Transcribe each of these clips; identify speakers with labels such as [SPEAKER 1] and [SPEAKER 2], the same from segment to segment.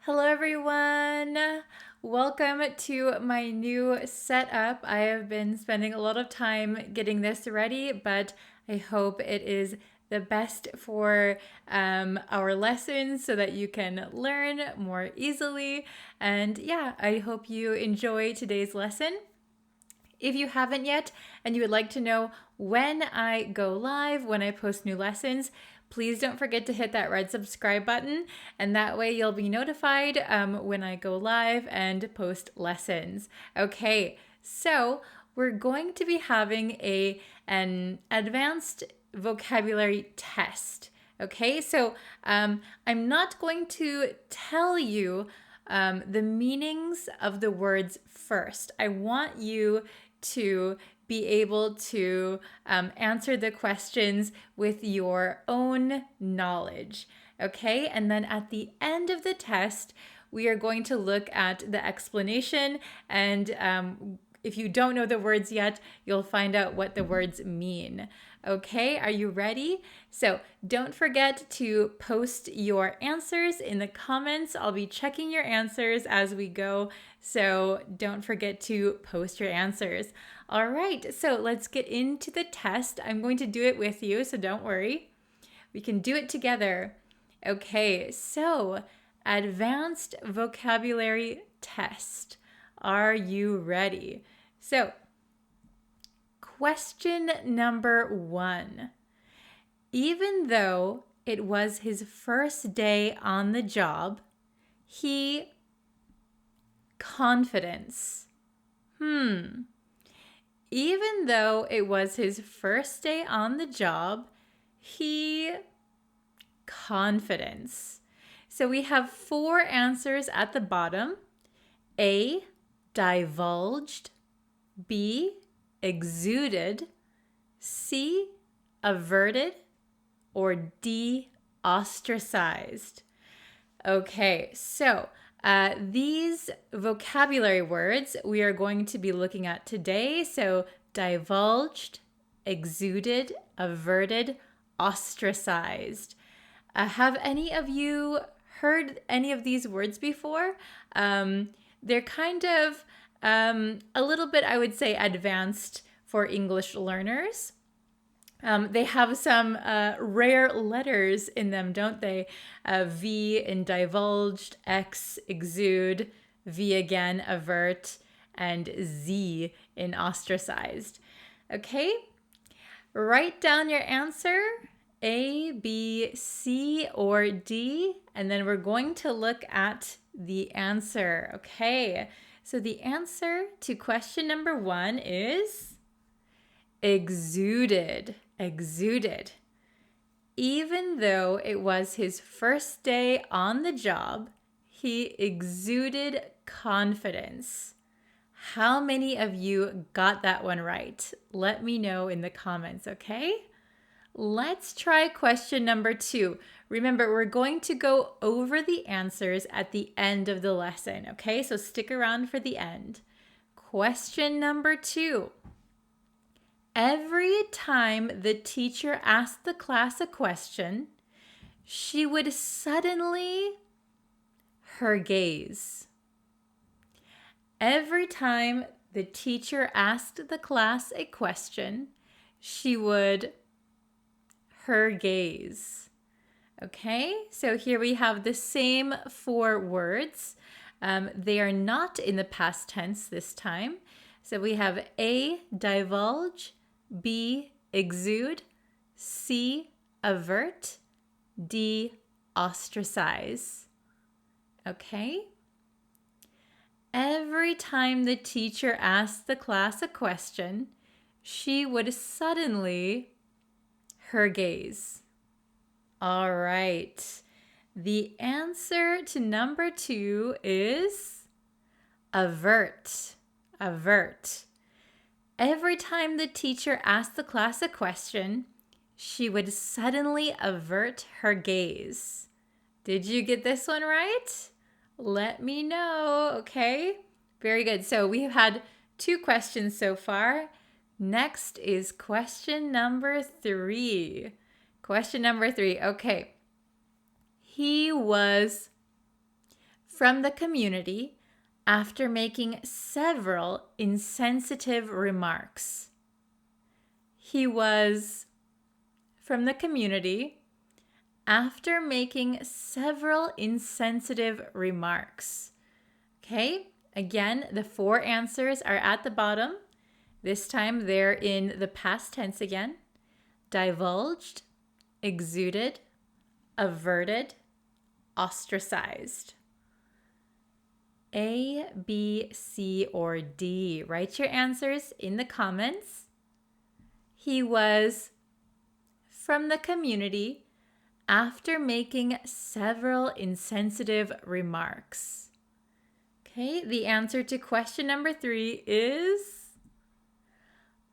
[SPEAKER 1] Hello everyone! Welcome to my new setup. I have been spending a lot of time getting this ready, but I hope it is the best for our lessons so that you can learn more easily. And yeah, I hope you enjoy today's lesson. If you haven't yet and you would like to know when I go live, when I post new lessons, please don't forget to hit that red subscribe button, and that way you'll be notified when I go live and post lessons. Okay, so we're going to be having an advanced vocabulary test. Okay, so I'm not going to tell you the meanings of the words first. I want you to be able to answer the questions with your own knowledge. Okay, and then at the end of the test, we are going to look at the explanation, and if you don't know the words yet, you'll find out what the words mean. Okay, are you ready? So don't forget to post your answers in the comments. I'll be checking your answers as we go, so don't forget to post your answers. All right, so let's get into the test. I'm going to do it with you, so don't worry. We can do it together. Okay, so advanced vocabulary test. Are you ready? So, question number 1. Even though it was his first day on the job, he confidence. Even though it was his first day on the job, he confidence. So we have 4 answers at the bottom. A, divulged. B, exuded. C, averted. Or D, ostracized. Okay, so these vocabulary words we are going to be looking at today. So divulged, exuded, averted, ostracized. Have any of you heard any of these words before? They're kind of a little bit, I would say, advanced for English learners. They have some rare letters in them, don't they? V in divulged, X, exude, V again, avert, and Z in ostracized. Okay, write down your answer, A, B, C, or D, and then we're going to look at the answer. Okay, so the answer to question number 1 is exuded. Exuded. Even though it was his first day on the job, he exuded confidence. How many of you got that one right? Let me know in the comments, okay? Let's try question number 2. Remember, we're going to go over the answers at the end of the lesson, okay? So stick around for the end. Question number 2. Every time the teacher asked the class a question, she would suddenly her gaze. Every time the teacher asked the class a question, she would her gaze. Okay, so here we have the same 4 words. They are not in the past tense this time. So we have A, divulge, B, exude, C, avert, D, ostracize. Okay? Every time the teacher asked the class a question, she would suddenly her gaze. All right. The answer to number 2 is avert. Avert. Every time the teacher asked the class a question, she would suddenly avert her gaze. Did you get this one right? Let me know, okay? Very good. So we have had 2 questions so far. Next is question number 3. Question number 3. Okay. He was from the community after making several insensitive remarks. He was from the community after making several insensitive remarks. Okay, again, the 4 answers are at the bottom. This time they're in the past tense again. Divulged, exuded, averted, ostracized. A, B, C, or D. Write your answers in the comments. He was from the community after making several insensitive remarks. Okay, the answer to question number 3 is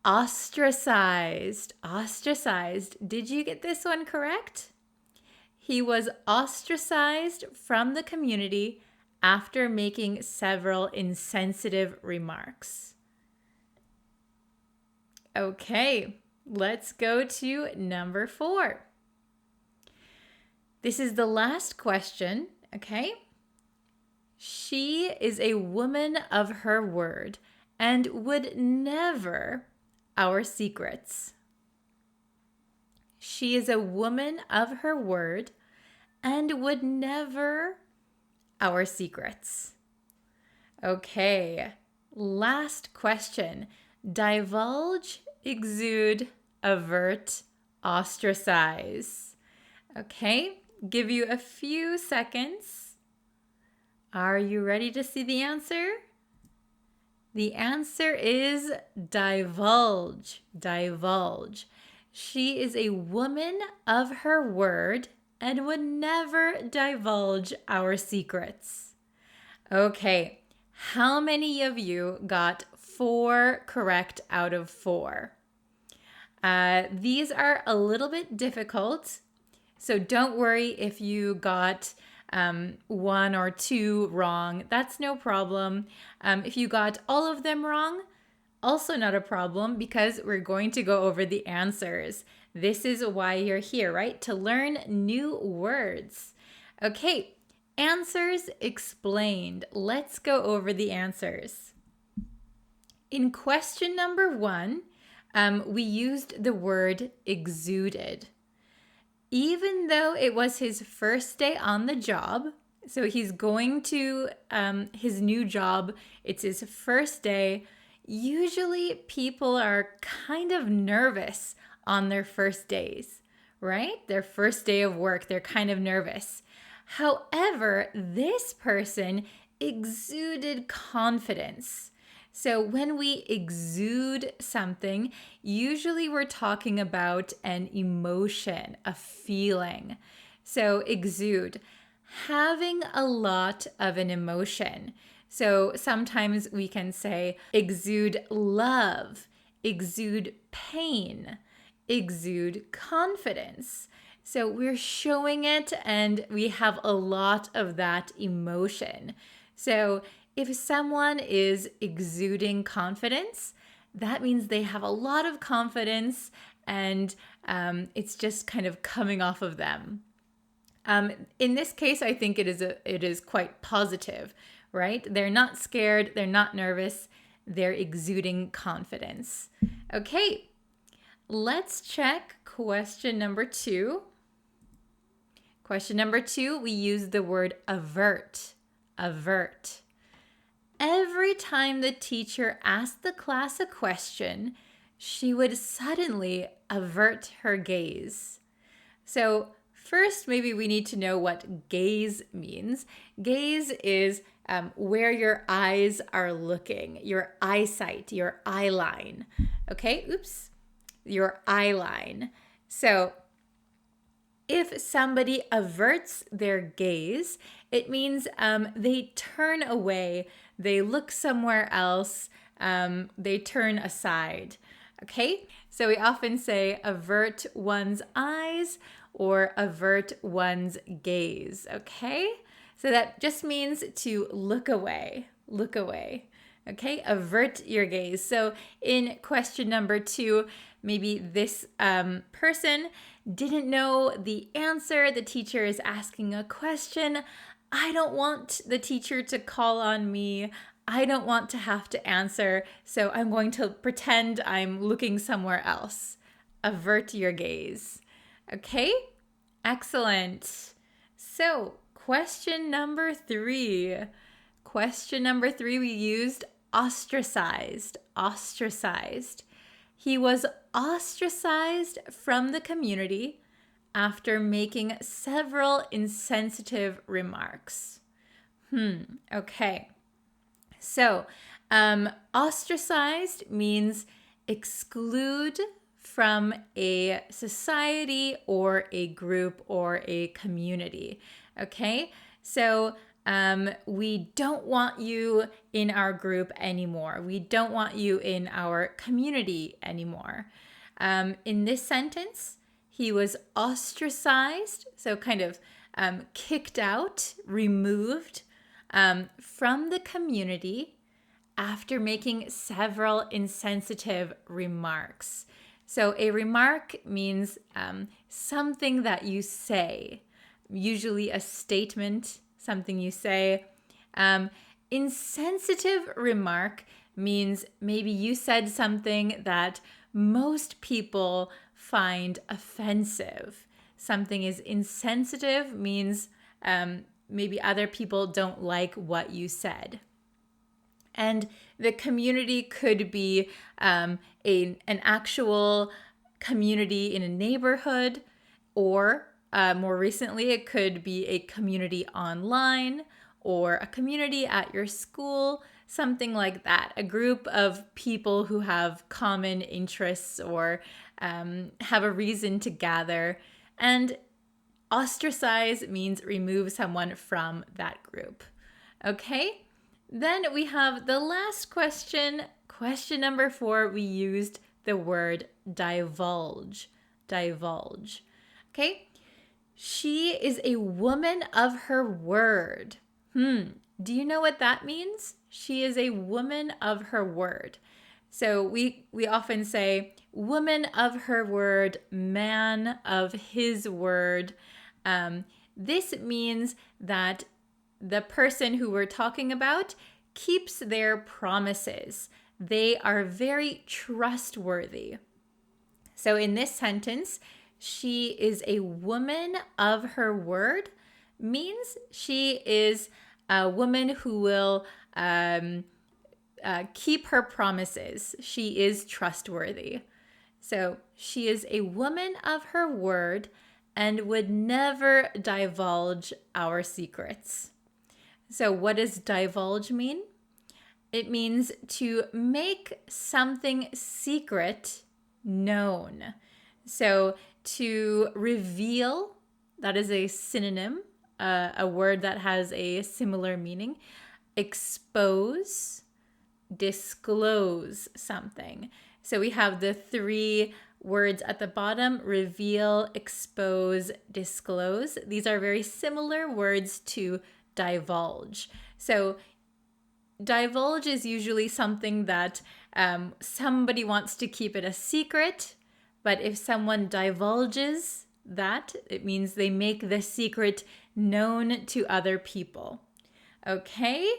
[SPEAKER 1] ostracized. Ostracized. Did you get this one correct? He was ostracized from the community after making several insensitive remarks. Okay, let's go to number 4. This is the last question, okay? She is a woman of her word and would never our secrets. She is a woman of her word and would never our secrets. Okay, last question. Divulge, exude, avert, ostracize. Okay, give you a few seconds. Are you ready to see the answer? The answer is divulge. Divulge. She is a woman of her word and would never divulge our secrets. Okay, how many of you got 4 correct out of 4? These are a little bit difficult, so don't worry if you got 1 or 2 wrong. That's no problem. If you got all of them wrong, also not a problem, because we're going to go over the answers. This is why you're here, right? To learn new words. Okay, answers explained. Let's go over the answers. In question number 1, we used the word exuded. Even though it was his first day on the job, so he's going to his new job, it's his first day. Usually people are kind of nervous on their first days, right? Their first day of work, they're kind of nervous. However, this person exuded confidence. So when we exude something, usually we're talking about an emotion, a feeling. So exude, having a lot of an emotion. So sometimes we can say exude love, exude pain, exude confidence. So we're showing it and we have a lot of that emotion. So if someone is exuding confidence, that means they have a lot of confidence and it's just kind of coming off of them. In this case, I think it is quite positive, right? They're not scared, they're not nervous, they're exuding confidence. Okay, let's check question number 2. Question number 2, we use the word avert. Avert. Every time the teacher asked the class a question, she would suddenly avert her gaze. So first, maybe we need to know what gaze means. Gaze is where your eyes are looking, your eyesight, your eye line. Okay, oops, your eye line. So if somebody averts their gaze, it means they turn away, they look somewhere else, they turn aside. Okay, so we often say avert one's eyes or avert one's gaze. Okay, so that just means to look away, look away. Okay, avert your gaze. So in question number 2, maybe this person didn't know the answer. The teacher is asking a question. I don't want the teacher to call on me. I don't want to have to answer, so I'm going to pretend I'm looking somewhere else. Avert your gaze. Okay? Excellent. So, question number 3. Question number 3, we used ostracized. Ostracized. He was ostracized from the community after making several insensitive remarks. Okay. So, ostracized means exclude from a society or a group or a community. Okay? So, we don't want you in our group anymore. We don't want you in our community anymore. In this sentence, he was ostracized, so kind of kicked out, removed from the community after making several insensitive remarks. So a remark means something that you say, usually a statement, something you say. Insensitive remark means maybe you said something that most people find offensive. Something is insensitive means maybe other people don't like what you said. And the community could be an actual community in a neighborhood, or more recently, it could be a community online or a community at your school, something like that. A group of people who have common interests or have a reason to gather. And ostracize means remove someone from that group. Okay? Then we have the last question. Question number 4, we used the word divulge. Divulge. Okay? She is a woman of her word. Do you know what that means? She is a woman of her word. So we often say woman of her word, man of his word. This means that the person who we're talking about keeps their promises. They are very trustworthy. So in this sentence, she is a woman of her word means she is a woman who will keep her promises. She is trustworthy. So she is a woman of her word and would never divulge our secrets. So what does divulge mean? It means to make something secret known. So to reveal, that is a synonym, a word that has a similar meaning. Expose, disclose something. So we have the 3 words at the bottom: reveal, expose, disclose. These are very similar words to divulge. So divulge is usually something that somebody wants to keep it a secret, but if someone divulges that, it means they make the secret known to other people. Okay,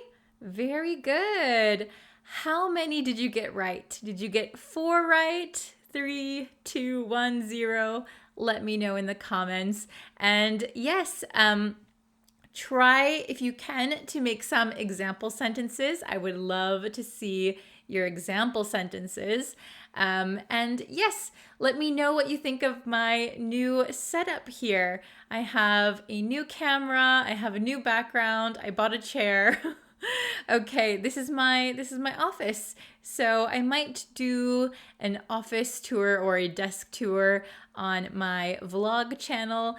[SPEAKER 1] very good. How many did you get right? Did you get 4 right? 3, 2, 1, 0? Let me know in the comments. And yes, try, if you can, to make some example sentences. I would love to see your example sentences. And yes, let me know what you think of my new setup here. I have a new camera, I have a new background, I bought a chair. Okay, this is my office. So I might do an office tour or a desk tour on my vlog channel,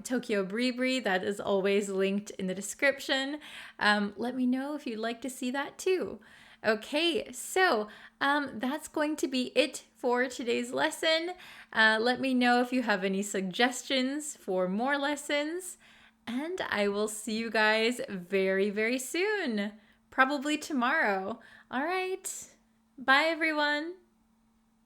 [SPEAKER 1] Tokyo Bribri. That is always linked in the description. Let me know if you'd like to see that too. Okay, so that's going to be it for today's lesson. Let me know if you have any suggestions for more lessons. And I will see you guys very, very soon. Probably tomorrow. All right. Bye, everyone.